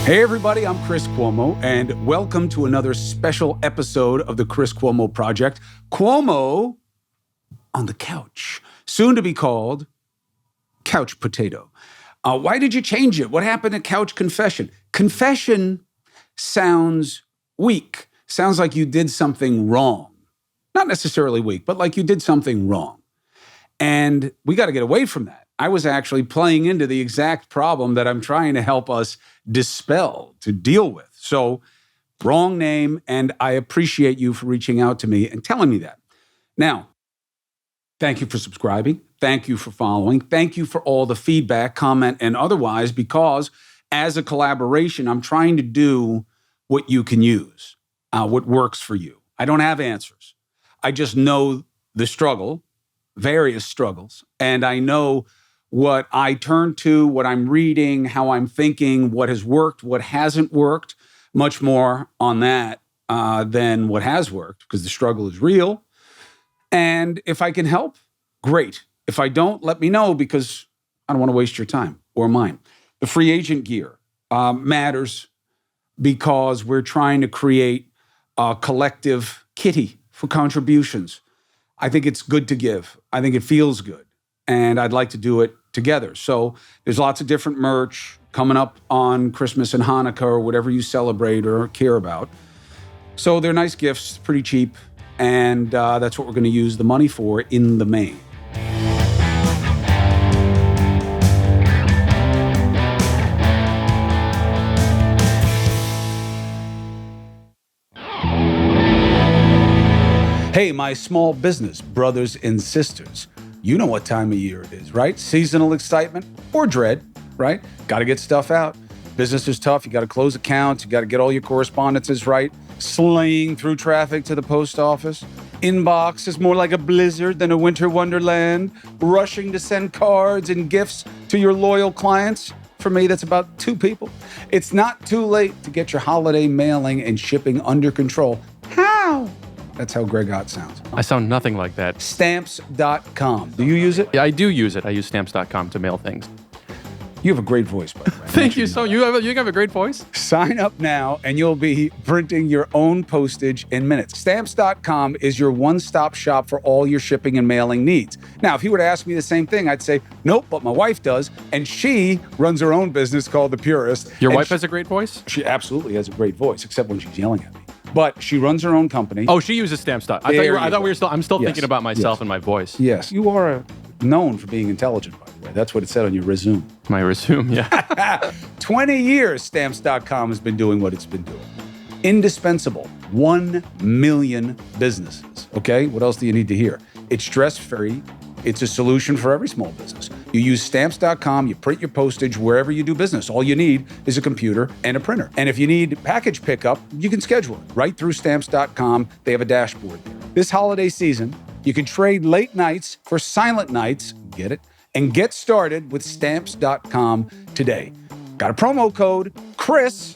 Hey everybody, I'm Chris Cuomo, and welcome to another special episode of the Chris Cuomo Project. Cuomo on the couch, soon to be called Couch Potato. Why did you change it? What happened to Couch Confession? Confession sounds weak. Sounds like you did something wrong. Not necessarily weak, but like you did something wrong. And we got to get away from that. I was actually playing into the exact problem that I'm trying to help us dispel, to deal with. So, wrong name, and I appreciate you for reaching out to me and telling me that. Now, thank you for subscribing. Thank you for following. Thank you for all the feedback, comment, and otherwise, because as a collaboration, I'm trying to do what you can use, what works for you. I don't have answers. I just know the struggle, various struggles, and I know what I turn to, what I'm reading, how I'm thinking, what has worked, what hasn't worked, much more on that than what has worked, because the struggle is real. And if I can help, great. If I don't, let me know, because I don't want to waste your time or mine. The free agent gear matters because we're trying to create a collective kitty for contributions. I think it's good to give. I think it feels good. And I'd like to do it together. So there's lots of different merch coming up on Christmas and Hanukkah or whatever you celebrate or care about. So they're nice gifts, pretty cheap. And that's what we're going to use the money for in the main. Hey, my small business brothers and sisters. You know what time of year it is, right? Seasonal excitement or dread, right? Got to get stuff out. Business is tough. You got to close accounts. You got to get all your correspondences right. Slaying through traffic to the post office. Inbox is more like a blizzard than a winter wonderland. Rushing to send cards and gifts to your loyal clients. For me, that's about 2 people. It's not too late to get your holiday mailing and shipping under control. How? That's how Greg Ott sounds. I sound nothing like that. Stamps.com. Do you use it? Yeah, I do use it. I use stamps.com to mail things. You have a great voice, by the way. Thank you. So you have a great voice? Sign up now and you'll be printing your own postage in minutes. Stamps.com is your one-stop shop for all your shipping and mailing needs. Now, if you were to ask me the same thing, I'd say, nope, but my wife does. And she runs her own business called The Purist. Your wife has a great voice? She absolutely has a great voice, except when she's yelling at me. But she runs her own company. Oh, she uses stamps.com. I'm still thinking about myself and my voice. Yes, you are known for being intelligent, by the way. That's what it said on your resume. My resume, yeah. 20 years Stamps.com has been doing what it's been doing. Indispensable. 1 million businesses. Okay, what else do you need to hear? It's stress-free. It's a solution for every small business. You use Stamps.com, you print your postage wherever you do business. All you need is a computer and a printer. And if you need package pickup, you can schedule it right through Stamps.com. They have a dashboard there. This holiday season, you can trade late nights for silent nights, get it? And get started with Stamps.com today. Got a promo code, Chris.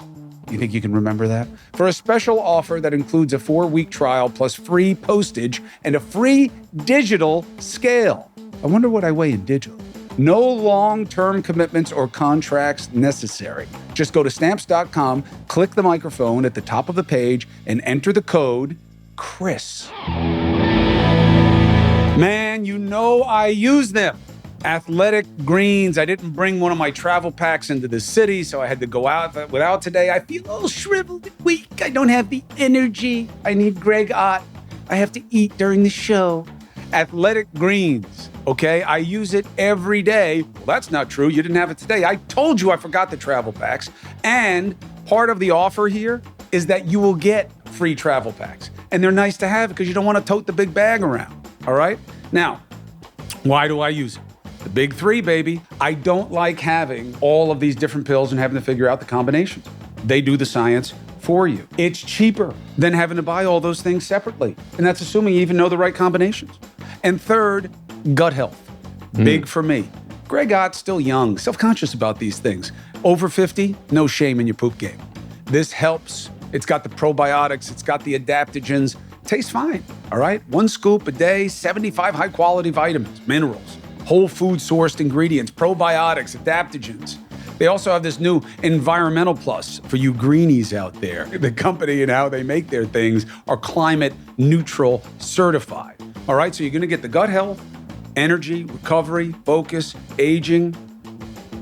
You think you can remember that? For a special offer that includes a 4-week trial plus free postage and a free digital scale. I wonder what I weigh in digital. No long-term commitments or contracts necessary. Just go to Stamps.com, click the microphone at the top of the page, and enter the code Chris. Man, you know I use them. Athletic greens. I didn't bring one of my travel packs into the city, so I had to go out without today. I feel a little shriveled and weak. I don't have the energy. I need Greg Ott. I have to eat during the show. Athletic greens, okay? I use it every day. Well, that's not true. You didn't have it today. I told you I forgot the travel packs. And part of the offer here is that you will get free travel packs. And they're nice to have because you don't want to tote the big bag around, all right? Now, why do I use it? The big 3, baby. I don't like having all of these different pills and having to figure out the combinations. They do the science for you. It's cheaper than having to buy all those things separately. And that's assuming you even know the right combinations. And third, gut health. Big for me. Greg Ott's still young, self-conscious about these things. Over 50, no shame in your poop game. This helps. It's got the probiotics. It's got the adaptogens. Tastes fine, all right? 1 scoop a day, 75 high-quality vitamins, minerals, whole food sourced ingredients, probiotics, adaptogens. They also have this new environmental plus for you greenies out there. The company and how they make their things are climate neutral certified. All right, so you're going to get the gut health, energy, recovery, focus, aging.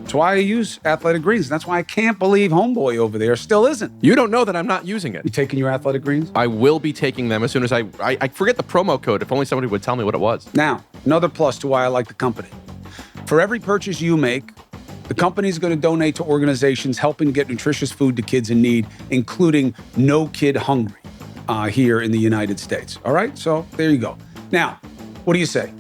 That's why I use Athletic Greens. That's why I can't believe homeboy over there still isn't. You don't know that I'm not using it. You taking your Athletic Greens? I will be taking them as soon as I forget the promo code. If only somebody would tell me what it was. Now, another plus to why I like the company. For every purchase you make, the company is going to donate to organizations helping get nutritious food to kids in need, including No Kid Hungry here in the United States. All right? So there you go. Now, what do you say?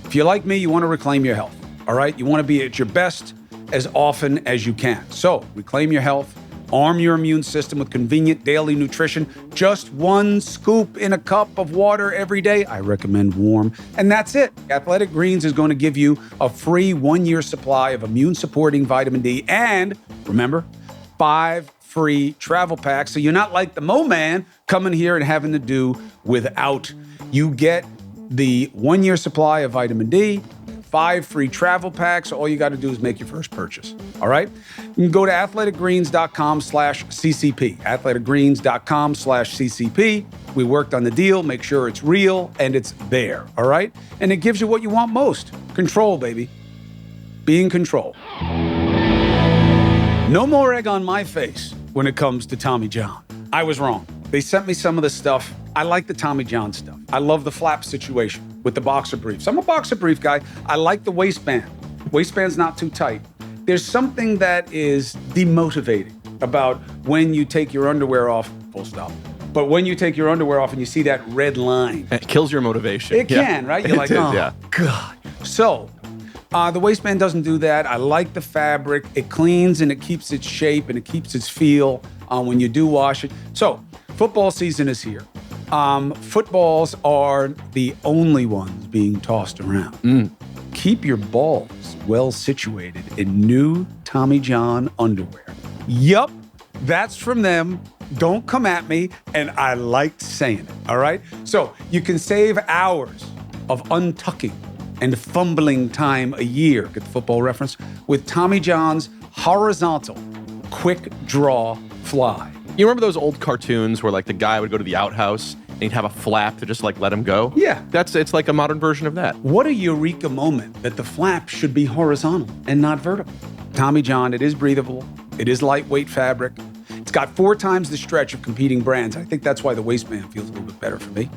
If you're like me, you want to reclaim your health. All right? You want to be at your best as often as you can. So reclaim your health, arm your immune system with convenient daily nutrition. Just 1 scoop in a cup of water every day. I recommend warm. And that's it. Athletic Greens is going to give you a free 1-year supply of immune-supporting vitamin D. And remember, 5 free travel packs. So you're not like the Mo Man coming here and having to do without. You get the 1-year supply of vitamin D, 5 free travel packs. All you got to do is make your first purchase. All right? You can go to athleticgreens.com/CCP. athleticgreens.com/CCP. We worked on the deal, make sure it's real and it's there. All right? And it gives you what you want most. Control, baby. Be in control. No more egg on my face when it comes to Tommy John. I was wrong. They sent me some of the stuff. I like the Tommy John stuff. I love the flap situation with the boxer briefs. I'm a boxer brief guy. I like the waistband. Waistband's not too tight. There's something that is demotivating about when you take your underwear off, full stop. But when you take your underwear off and you see that red line. It kills your motivation. It can, right? You're like, oh, God. So the waistband doesn't do that. I like the fabric. It cleans and it keeps its shape and it keeps its feel when you do wash it. So football season is here. Footballs are the only ones being tossed around. Keep your balls well situated in new Tommy John underwear. Yup, that's from them. Don't come at me, and I liked saying it, all right? So you can save hours of untucking and fumbling time a year, get the football reference, with Tommy John's horizontal quick draw fly. You remember those old cartoons where like the guy would go to the outhouse and he'd have a flap to just like let him go? Yeah. It's like a modern version of that. What a eureka moment that the flap should be horizontal and not vertical. Tommy John, it is breathable. It is lightweight fabric. It's got 4 times the stretch of competing brands. I think that's why the waistband feels a little bit better for me.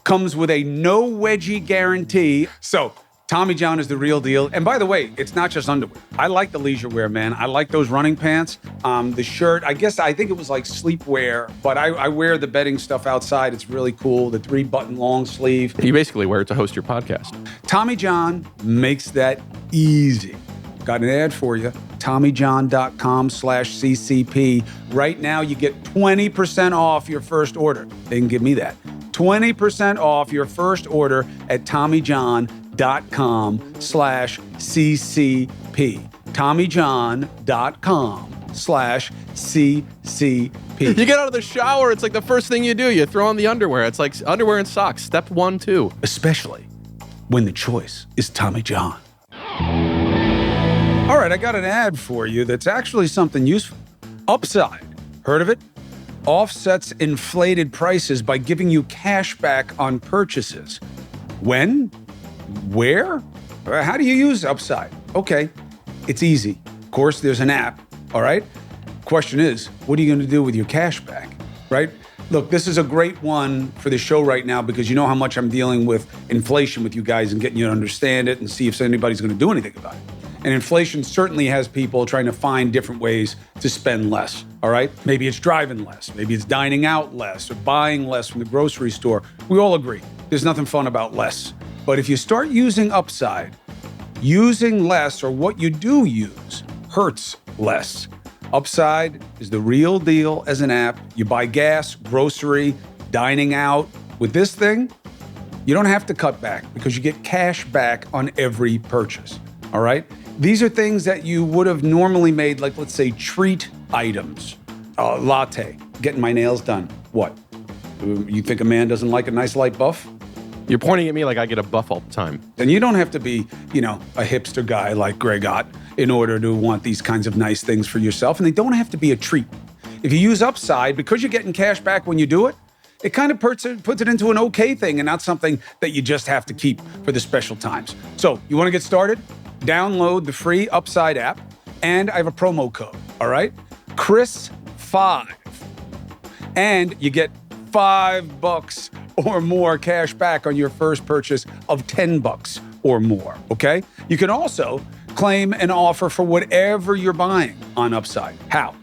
Comes with a no wedgie guarantee. So Tommy John is the real deal. And by the way, it's not just underwear. I like the leisure wear, man. I like those running pants. The shirt, I think it was like sleepwear, but I wear the bedding stuff outside. It's really cool. The 3-button long sleeve. You basically wear it to host your podcast. Tommy John makes that easy. Got an ad for you. TommyJohn.com/CCP. Right now, you get 20% off your first order. They can give me that. 20% off your first order at TommyJohn.com/CCP. TommyJohn.com/CCP. You get out of the shower, it's like the first thing you do. You throw on the underwear. It's like underwear and socks. Step 1, 2. Especially when the choice is Tommy John. All right, I got an ad for you that's actually something useful. Upside. Heard of it? Offsets inflated prices by giving you cash back on purchases. When? Where? How do you use Upside? Okay, it's easy. Of course, there's an app, all right? Question is, what are you going to do with your cash back, right? Look, this is a great one for the show right now because you know how much I'm dealing with inflation with you guys and getting you to understand it and see if anybody's going to do anything about it. And inflation certainly has people trying to find different ways to spend less, all right? Maybe it's driving less. Maybe it's dining out less or buying less from the grocery store. We all agree. There's nothing fun about less. But if you start using Upside, using less or what you do use hurts less. Upside is the real deal as an app. You buy gas, grocery, dining out. With this thing, you don't have to cut back because you get cash back on every purchase, all right? These are things that you would have normally made, like, let's say, treat items. Latte, getting my nails done. What? You think a man doesn't like a nice light buff? You're pointing at me like I get a buff all the time. And you don't have to be, a hipster guy like Greg Ott. in order to want these kinds of nice things for yourself, and they don't have to be a treat. If you use Upside, because you're getting cash back when you do it, it kind of puts it into an okay thing and not something that you just have to keep for the special times. So you want to get started? Download the free Upside app, and I have a promo code, all right? Chris5. And you get $5 or more cash back on your first purchase of $10 or more, okay? You can also claim an offer for whatever you're buying on Upside. How?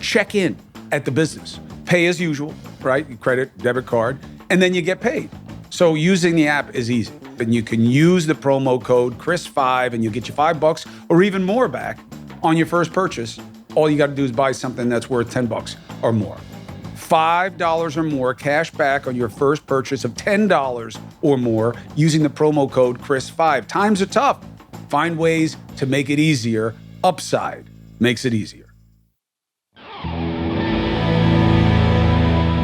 Check in at the business. Pay as usual, right? Credit, debit card, and then you get paid. So using the app is easy. Then you can use the promo code Chris5 and you'll get you $5 or even more back on your first purchase. All you got to do is buy something that's worth $10 or more. $5 or more cash back on your first purchase of $10 or more using the promo code Chris5. Times are tough. Find ways to make it easier. Upside makes it easier.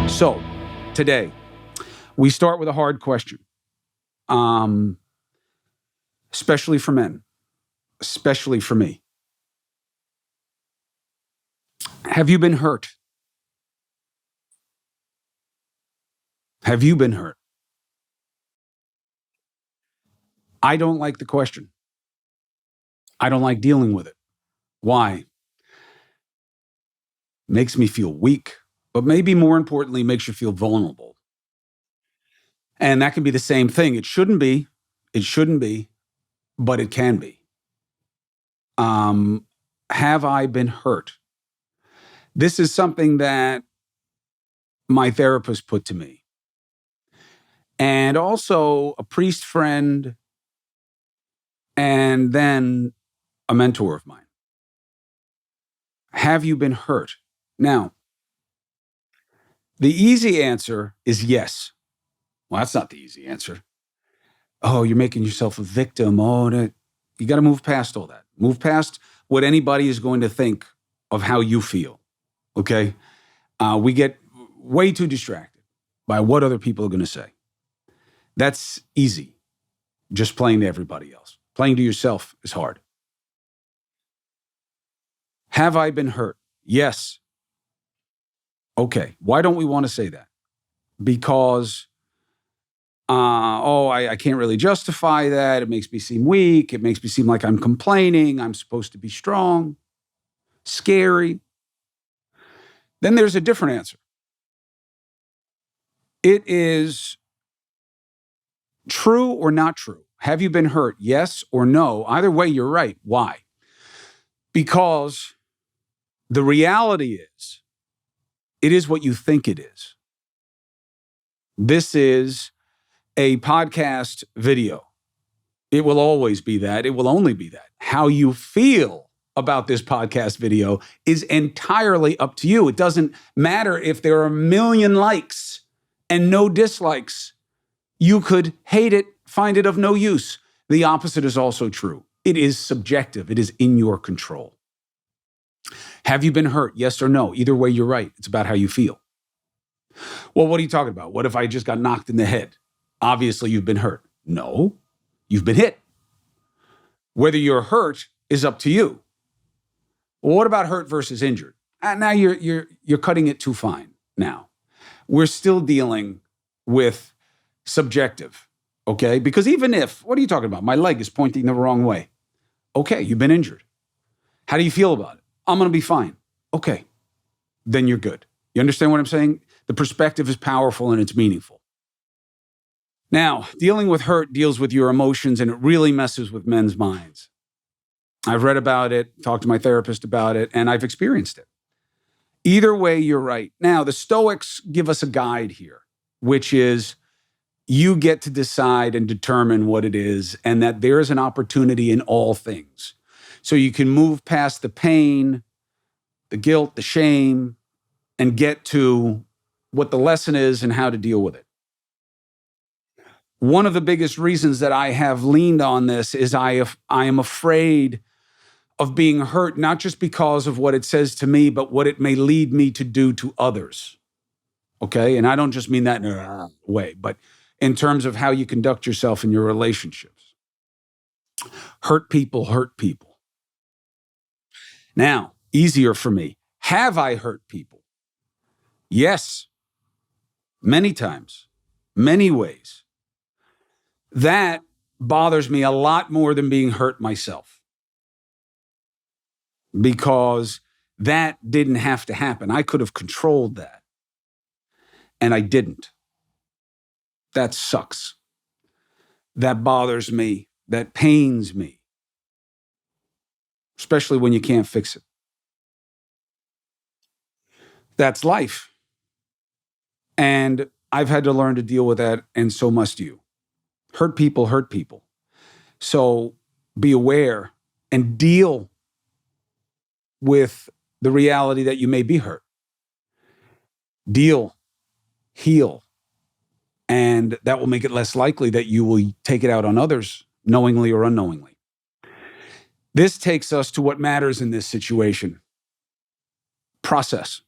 So, today, we start with a hard question, especially for men, especially for me. Have you been hurt? Have you been hurt? I don't like the question. I don't like dealing with it. Why? Makes me feel weak. But maybe more importantly, makes you feel vulnerable. And that can be the same thing. It shouldn't be, but it can be. Have I been hurt? This is something that my therapist put to me. And also a priest friend, and then a mentor of mine. Have you been hurt? Now, the easy answer is yes. Well, that's not the easy answer. Oh, you're making yourself a victim. Oh, you got to move past all that. Move past what anybody is going to think of how you feel, okay? We get way too distracted by what other people are going to say. That's easy, just playing to everybody else. Playing to yourself is hard. Have I been hurt? Yes. Okay, why don't we want to say that? Because, I can't really justify that. It makes me seem weak. It makes me seem like I'm complaining. I'm supposed to be strong, scary. Then there's a different answer. It is true or not true. Have you been hurt? Yes or no. Either way, you're right. Why? Because the reality is, it is what you think it is. This is a podcast video. It will always be that. It will only be that. How you feel about this podcast video is entirely up to you. It doesn't matter if there are 1 million likes and no dislikes. You could hate it, find it of no use. The opposite is also true. It is subjective. It is in your control. Have you been hurt? Yes or no? Either way, you're right. It's about how you feel. Well, what are you talking about? What if I just got knocked in the head? Obviously, you've been hurt. No, you've been hit. Whether you're hurt is up to you. Well, what about hurt versus injured? Now you're cutting it too fine. Now, we're still dealing with subjective, okay? Because even if, what are you talking about? My leg is pointing the wrong way. Okay, you've been injured. How do you feel about it? I'm going to be fine. Okay, then you're good. You understand what I'm saying? The perspective is powerful and it's meaningful. Now, dealing with hurt deals with your emotions and it really messes with men's minds. I've read about it, talked to my therapist about it, and I've experienced it. Either way, you're right. Now, the Stoics give us a guide here, which is you get to decide and determine what it is and that there is an opportunity in all things. So you can move past the pain, the guilt, the shame, and get to what the lesson is and how to deal with it. One of the biggest reasons that I have leaned on this is I am afraid of being hurt, not just because of what it says to me, but what it may lead me to do to others. Okay? And I don't just mean that in a way, but in terms of how you conduct yourself in your relationships. Hurt people hurt people. Now, easier for me. Have I hurt people? Yes, many times, many ways. That bothers me a lot more than being hurt myself, because that didn't have to happen. I could have controlled that, and I didn't. That sucks. That bothers me. That pains me, especially when you can't fix it. That's life. And I've had to learn to deal with that, and so must you. Hurt people hurt people. So be aware and deal with the reality that you may be hurt. Deal, heal, and that will make it less likely that you will take it out on others, knowingly or unknowingly. This takes us to what matters in this situation. Process.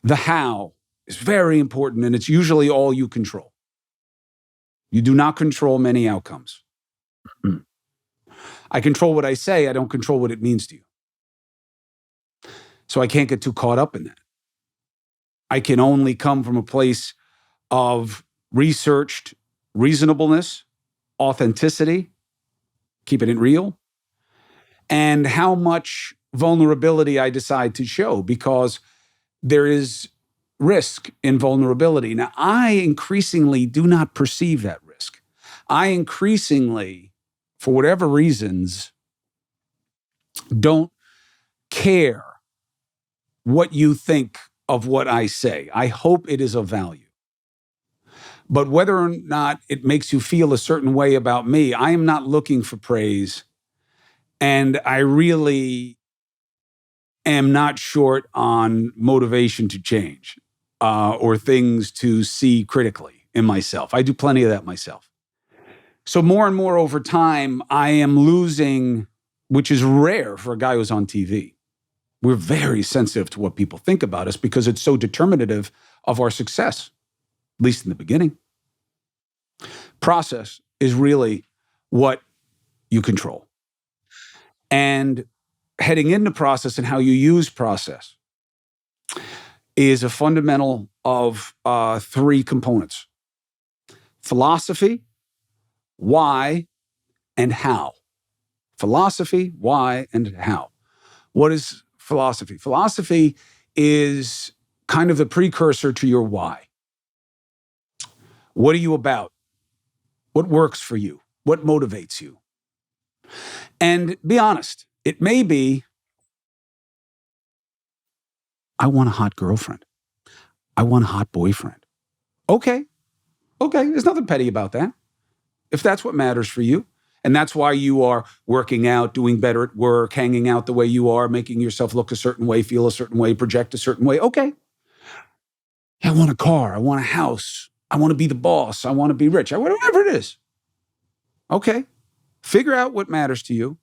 The how is very important, and it's usually all you control. You do not control many outcomes. I control what I say. I don't control what it means to you. So I can't get too caught up in that. I can only come from a place of researched reasonableness, authenticity, keeping it real, and how much vulnerability I decide to show, because there is risk in vulnerability. Now, I increasingly do not perceive that risk. I increasingly, for whatever reasons, don't care what you think of what I say. I hope it is of value. But whether or not it makes you feel a certain way about me, I am not looking for praise. And I really am not short on motivation to change or things to see critically in myself. I do plenty of that myself. So more and more over time, I am losing, which is rare for a guy who's on TV. We're very sensitive to what people think about us because it's so determinative of our success, at least in the beginning. Process is really what you control. And heading into process and how you use process is a fundamental of three components: philosophy, why, and how. Philosophy, why, and how. What is philosophy? Philosophy is kind of the precursor to your why. What are you about? What works for you? What motivates you? And be honest, it may be, I want a hot girlfriend. I want a hot boyfriend. Okay, there's nothing petty about that. If that's what matters for you, and that's why you are working out, doing better at work, hanging out the way you are, making yourself look a certain way, feel a certain way, project a certain way, okay. I want a car. I want a house. I want to be the boss. I want to be rich. Whatever it is. Okay. Figure out what matters to you.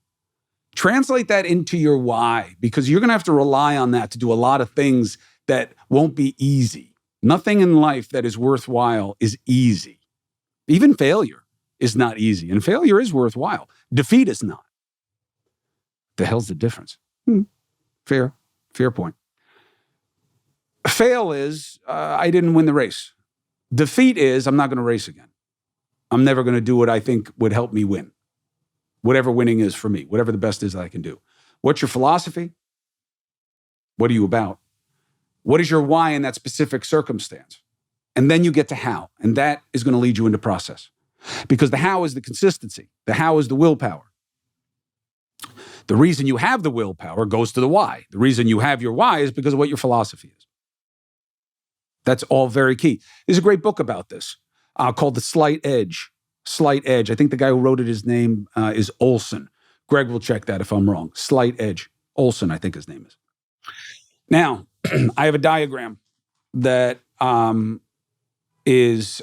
Translate that into your why, because you're going to have to rely on that to do a lot of things that won't be easy. Nothing in life that is worthwhile is easy. Even failure is not easy, and failure is worthwhile. Defeat is not. The hell's the difference? Fair point. Fail is, I didn't win the race. Defeat is, I'm not going to race again. I'm never going to do what I think would help me win. Whatever winning is for me, whatever the best is that I can do. What's your philosophy? What are you about? What is your why in that specific circumstance? And then you get to how, and that is going to lead you into process. Because the how is the consistency. The how is the willpower. The reason you have the willpower goes to the why. The reason you have your why is because of what your philosophy is. That's all very key. There's a great book about this called The Slight Edge. Slight Edge. I think the guy who wrote it, his name is Olson. Greg will check that if I'm wrong. Slight Edge. Olson, I think his name is. Now, I have a diagram that is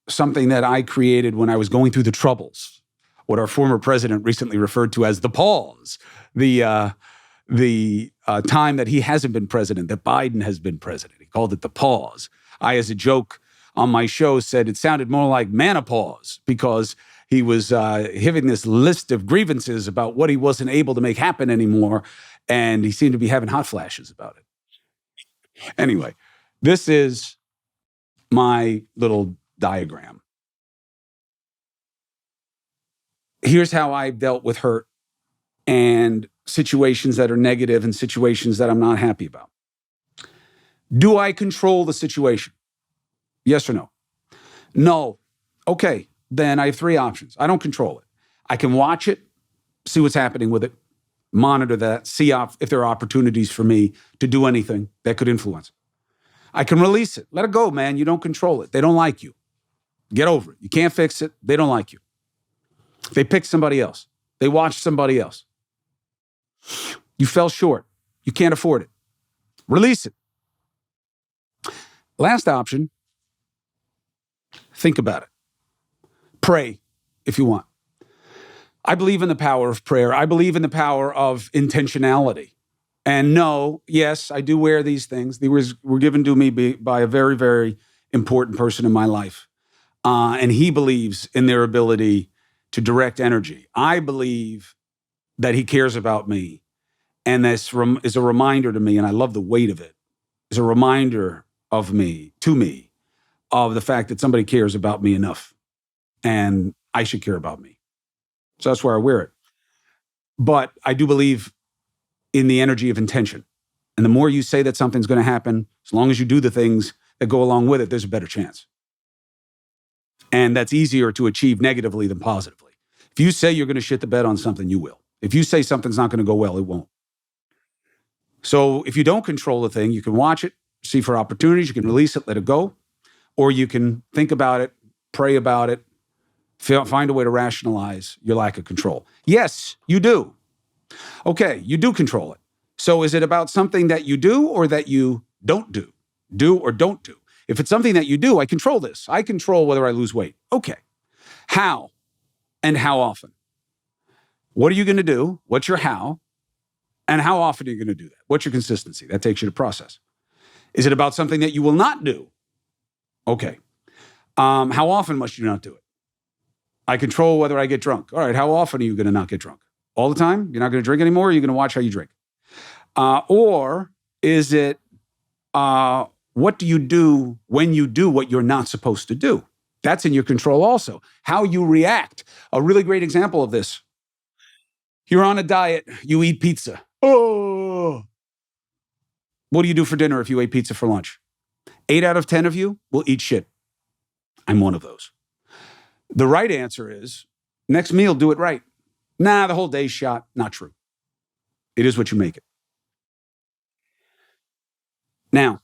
something that I created when I was going through the troubles, what our former president recently referred to as the pause, the time that he hasn't been president, that Biden has been president. He called it the pause. I, as a joke, on my show said it sounded more like menopause because he was having this list of grievances about what he wasn't able to make happen anymore. And he seemed to be having hot flashes about it. Anyway, this is my little diagram. Here's how I've dealt with hurt and situations that are negative and situations that I'm not happy about. Do I control the situation? Yes or no? No. Okay, then I have three options. I don't control it. I can watch it, see what's happening with it, monitor that, see if there are opportunities for me to do anything that could influence it. I can release it. Let it go, man. You don't control it. They don't like you. Get over it. You can't fix it. They don't like you. They pick somebody else. They watch somebody else. You fell short. You can't afford it. Release it. Last option, think about it. Pray if you want. I believe in the power of prayer. I believe in the power of intentionality. And no, yes, I do wear these things. They were given to me by a very, very important person in my life. And he believes in their ability to direct energy. I believe that he cares about me. And this is a reminder to me, and I love the weight of it, is a reminder of me, to me, of the fact that somebody cares about me enough. And I should care about me. So that's where I wear it. But I do believe in the energy of intention. And the more you say that something's going to happen, as long as you do the things that go along with it, there's a better chance. And that's easier to achieve negatively than positively. If you say you're going to shit the bed on something, you will. If you say something's not going to go well, it won't. So if you don't control the thing, you can watch it, see for opportunities, you can release it, let it go, or you can think about it, pray about it, find a way to rationalize your lack of control. Yes, you do. Okay, you do control it. So is it about something that you do or that you don't do? Do or don't do? If it's something that you do, I control this. I control whether I lose weight. Okay. How and how often? What are you going to do? What's your how? And how often are you going to do that? What's your consistency? That takes you to process. Is it about something that you will not do? Okay. How often must you not do it? I control whether I get drunk. All right. How often are you going to not get drunk? All the time? You're not going to drink anymore? Or you're going to watch how you drink? Or is it, what do you do when you do what you're not supposed to do? That's in your control also. How you react. A really great example of this. You're on a diet. You eat pizza. Oh. What do you do for dinner if you ate pizza for lunch? 8 out of 10 of you will eat shit. I'm one of those. The right answer is, next meal, do it right. Nah, the whole day's shot. Not true. It is what you make it. Now,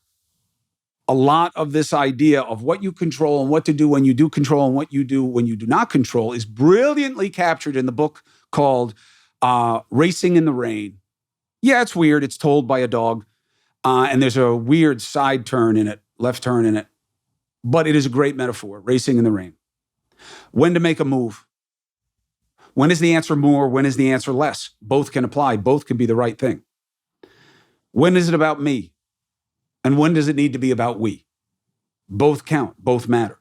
a lot of this idea of what you control and what to do when you do control and what you do when you do not control is brilliantly captured in the book called Racing in the Rain. Yeah, it's weird. It's told by a dog. And there's a weird side turn in it, left turn in it. But it is a great metaphor, racing in the rain. When to make a move. When is the answer more? When is the answer less? Both can apply. Both can be the right thing. When is it about me? And when does it need to be about we? Both count. Both matter.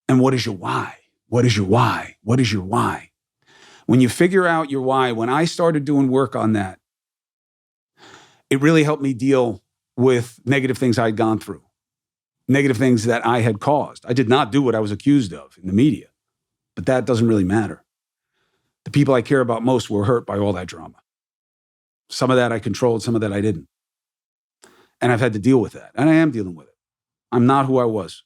And what is your why? What is your why? What is your why? When you figure out your why, when I started doing work on that, it really helped me deal with negative things I had gone through, negative things that I had caused. I did not do what I was accused of in the media, but that doesn't really matter. The people I care about most were hurt by all that drama. Some of that I controlled, some of that I didn't. And I've had to deal with that, and I am dealing with it. I'm not who I was.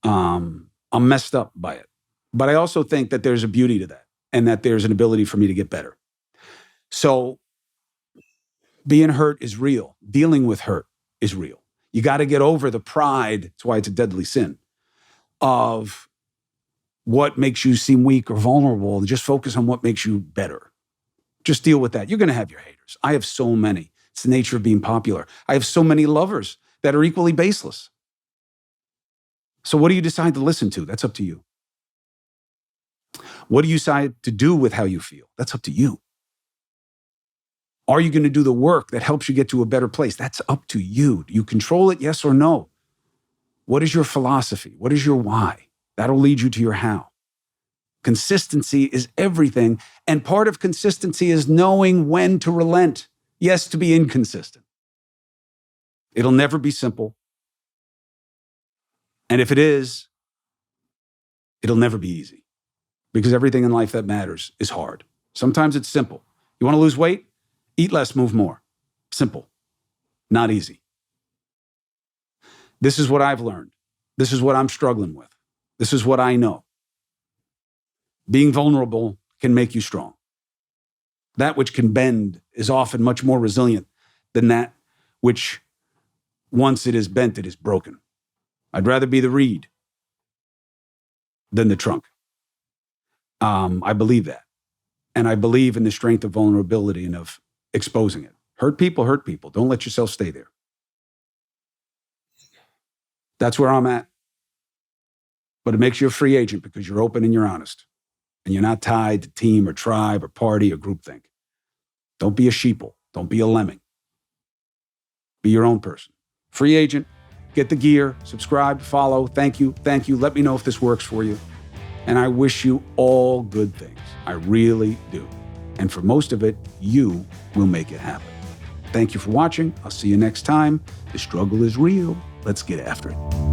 I'm messed up by it. But I also think that there's a beauty to that and that there's an ability for me to get better. So being hurt is real. Dealing with hurt is real. You got to get over the pride, that's why it's a deadly sin, of what makes you seem weak or vulnerable, and just focus on what makes you better. Just deal with that. You're going to have your haters. I have so many. It's the nature of being popular. I have so many lovers that are equally baseless. So what do you decide to listen to? That's up to you. What do you decide to do with how you feel? That's up to you. Are you going to do the work that helps you get to a better place? That's up to you. Do you control it? Yes or no? What is your philosophy? What is your why? That'll lead you to your how. Consistency is everything. And part of consistency is knowing when to relent. Yes, to be inconsistent. It'll never be simple. And if it is, it'll never be easy, because everything in life that matters is hard. Sometimes it's simple. You want to lose weight? Eat less, move more. Simple, not easy. This is what I've learned. This is what I'm struggling with. This is what I know. Being vulnerable can make you strong. That which can bend is often much more resilient than that which, once it is bent, it is broken. I'd rather be the reed than the trunk. I believe that. And I believe in the strength of vulnerability and of exposing it. Hurt people, hurt people. Don't let yourself stay there. That's where I'm at. But it makes you a free agent because you're open and you're honest. And you're not tied to team or tribe or party or groupthink. Don't be a sheeple. Don't be a lemming. Be your own person. Free agent. Get the gear. Subscribe, follow. Thank you. Thank you. Let me know if this works for you. And I wish you all good things. I really do. And for most of it, you will make it happen. Thank you for watching. I'll see you next time. The struggle is real. Let's get after it.